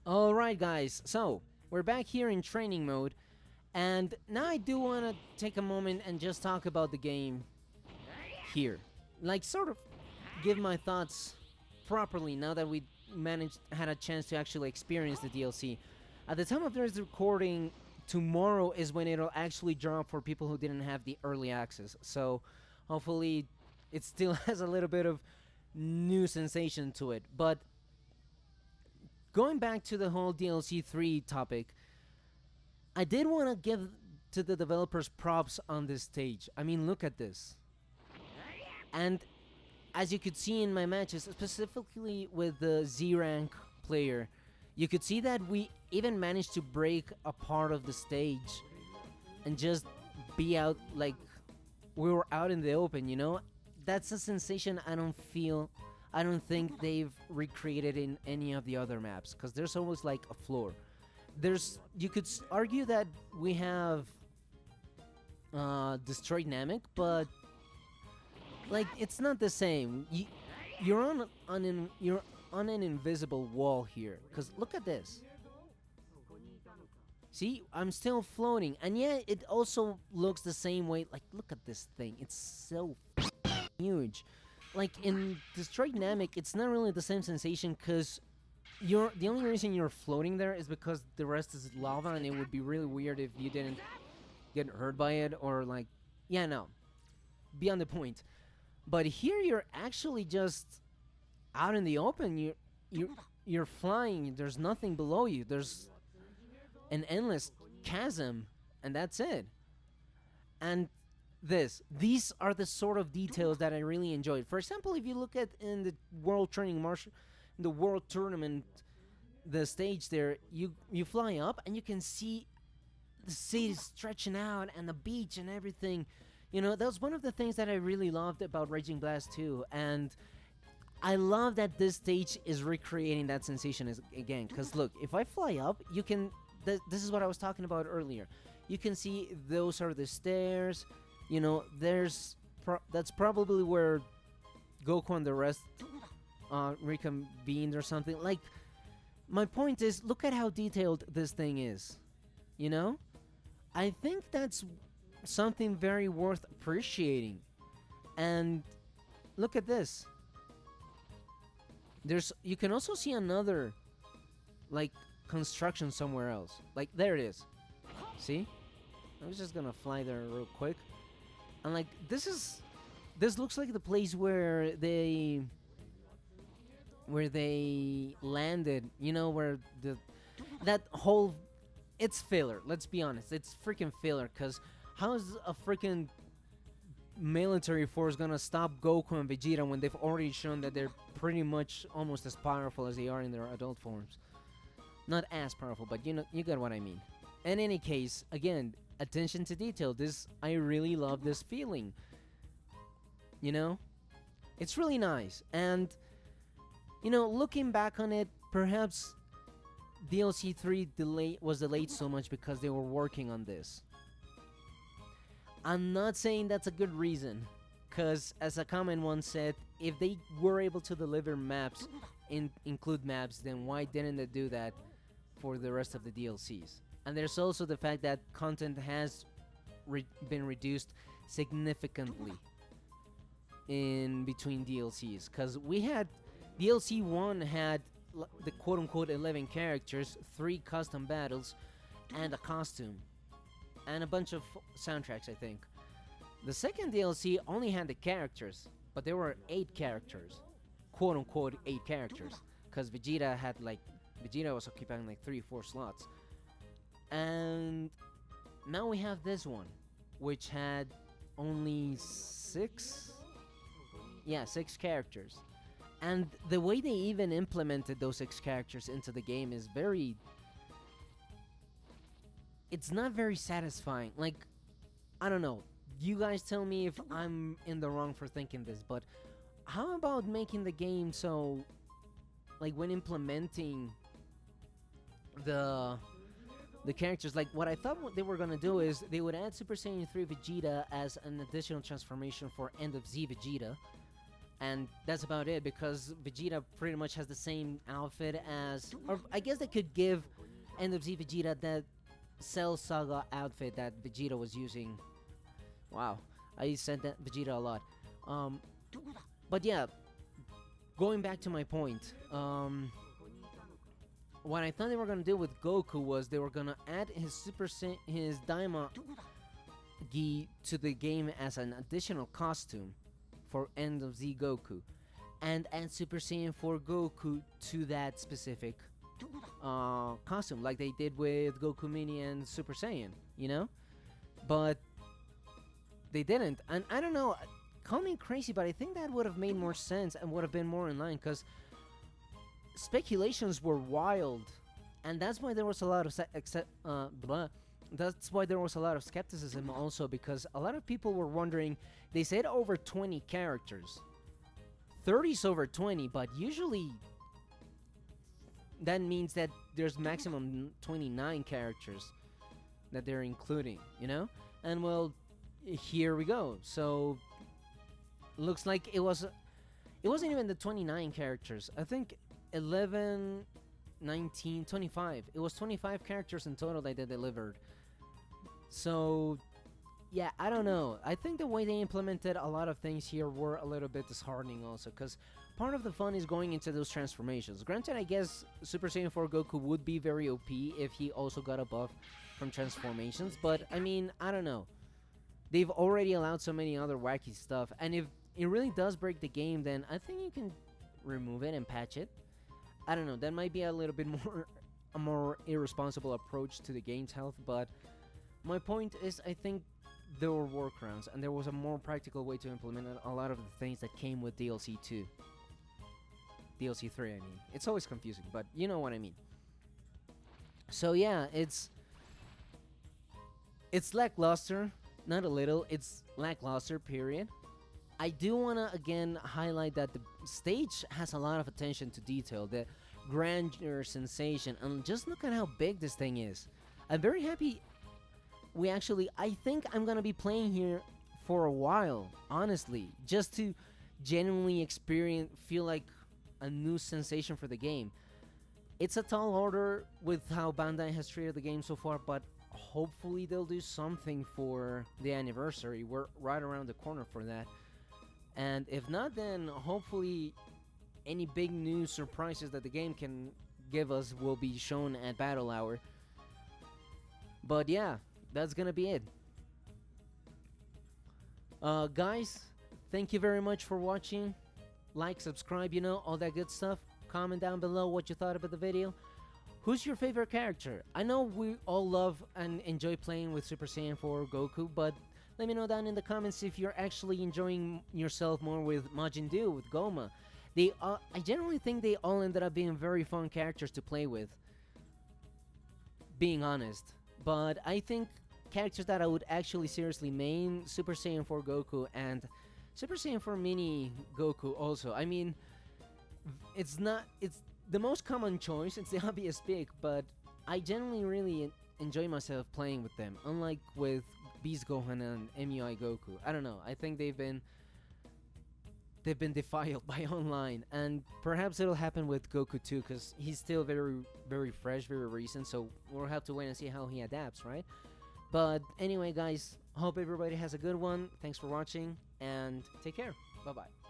Alright guys, so we're back here in training mode, and now I do want to take a moment and just talk about the game here. Like, sort of give my thoughts properly now that we had a chance to actually experience the DLC. At the time of this recording, tomorrow is when it'll actually drop for people who didn't have the early access, so hopefully it still has a little bit of new sensation to it. But going back to the whole DLC3 topic, I did want to give to the developers props on this stage. I mean, look at this. And as you could see in my matches, specifically with the Z rank player, you could see that we even managed to break a part of the stage and just be out like we were out in the open, you know? That's a sensation I don't think they've recreated in any of the other maps, because there's always like a floor. You could argue that we have destroyed Namek, but like it's not the same. You're on an invisible wall here, because look at this. See, I'm still floating, and yet it also looks the same way. Like, look at this thing. It's so huge. Like in Destroyed Namek, it's not really the same sensation, because the only reason you're floating there is because the rest is lava, and it would be really weird if you didn't get hurt by it, or like, yeah, no, beyond the point. But here you're actually just out in the open. You're flying. There's nothing below you. There's an endless chasm, and that's it. And these are the sort of details that I really enjoyed. For example, if you look at in the World Tournament, the stage there, you fly up and you can see the city stretching out and the beach and everything. You know, that was one of the things that I really loved about Raging Blast 2, and I love that this stage is recreating that sensation again. Because look, if I fly up, you can. This is what I was talking about earlier. You can see those are the stairs. You know, that's probably where Goku and the rest reconvened or something. Like, my point is, look at how detailed this thing is. You know, I think that's something very worth appreciating. And look at this. You can also see another, like, construction somewhere else. Like, there it is. See? I was just gonna fly there real quick. And like, this looks like the place where they landed, you know, where that whole, it's filler, let's be honest, it's freaking filler, because how is a freaking military force gonna stop Goku and Vegeta when they've already shown that they're pretty much almost as powerful as they are in their adult forms? Not as powerful, but you get what I mean. In any case, again, attention to detail. I really love this feeling. You know? It's really nice. And, you know, looking back on it, perhaps DLC3 was delayed so much because they were working on this. I'm not saying that's a good reason, because as a comment once said, if they were able to deliver maps, include maps, then why didn't they do that for the rest of the DLCs? And there's also the fact that content has been reduced significantly in between DLCs, because we had DLC 1 had the quote-unquote 11 characters, 3 custom battles, and a costume, and a bunch of soundtracks, I think. The second DLC only had the characters, but there were 8 characters, quote-unquote 8 characters, because Vegeta was occupying like 3-4 slots. And now we have this one, which had only 6 characters. And the way they even implemented those 6 characters into the game is it's not very satisfying. Like, I don't know, you guys tell me if I'm in the wrong for thinking this, but how about making the game so, like, when implementing the characters, like, what I thought what they were gonna do is they would add Super Saiyan 3 Vegeta as an additional transformation for End of Z Vegeta, and that's about it, because Vegeta pretty much has the same outfit as, or I guess they could give End of Z Vegeta that Cell Saga outfit that Vegeta was using. Wow, I said that Vegeta a lot. Um, but yeah, going back to my point, what I thought they were gonna do with Goku was they were gonna add his his Daima Gi to the game as an additional costume for End of Z Goku, and add Super Saiyan 4 Goku to that specific costume, like they did with Goku Mini and Super Saiyan, you know? But they didn't, and I don't know. Call me crazy, but I think that would have made more sense and would have been more in line, because speculations were wild, and that's why there was a lot of that's why there was a lot of skepticism also, because a lot of people were wondering. They said over 20 characters. 30's over 20, but usually that means that there's maximum 29 characters that they're including, you know? And well, here we go. So looks like it wasn't even the 29 characters. I think 11, 19, 25. It was 25 characters in total that they delivered. So yeah, I don't know. I think the way they implemented a lot of things here were a little bit disheartening also, because part of the fun is going into those transformations. Granted, I guess Super Saiyan 4 Goku would be very OP if he also got a buff from transformations, but I mean, I don't know. They've already allowed so many other wacky stuff, and if it really does break the game, then I think you can remove it and patch it. I don't know, that might be a little bit a more irresponsible approach to the game's health, but my point is, I think there were workarounds, and there was a more practical way to implement a lot of the things that came with DLC 2. DLC 3, I mean. It's always confusing, but you know what I mean. So yeah, it's lackluster, not a little, it's lackluster, period. I do want to again highlight that the stage has a lot of attention to detail, the grandeur sensation, and just look at how big this thing is. I'm very happy I think I'm gonna be playing here for a while, honestly, just to genuinely feel like a new sensation for the game. It's a tall order with how Bandai has treated the game so far, but hopefully they'll do something for the anniversary. We're right around the corner for that. And if not, then hopefully any big new surprises that the game can give us will be shown at Battle Hour. But yeah, that's gonna be it. Guys, thank you very much for watching. Like, subscribe, you know, all that good stuff. Comment down below what you thought about the video. Who's your favorite character? I know we all love and enjoy playing with Super Saiyan 4 Goku, but let me know down in the comments if you're actually enjoying yourself more with Majin Buu, with Goma. I generally think they all ended up being very fun characters to play with, being honest. But I think characters that I would actually seriously main, Super Saiyan 4 Goku and Super Saiyan 4 Mini Goku also. I mean, it's the most common choice, it's the obvious pick, but I generally really enjoy myself playing with them, unlike with Beast Gohan and MUI Goku. I don't know, I think they've been defiled by online, and perhaps it'll happen with Goku too, because he's still very, very fresh, very recent, so we'll have to wait and see how he adapts, right? But anyway, guys, hope everybody has a good one. Thanks for watching, and take care. Bye-bye.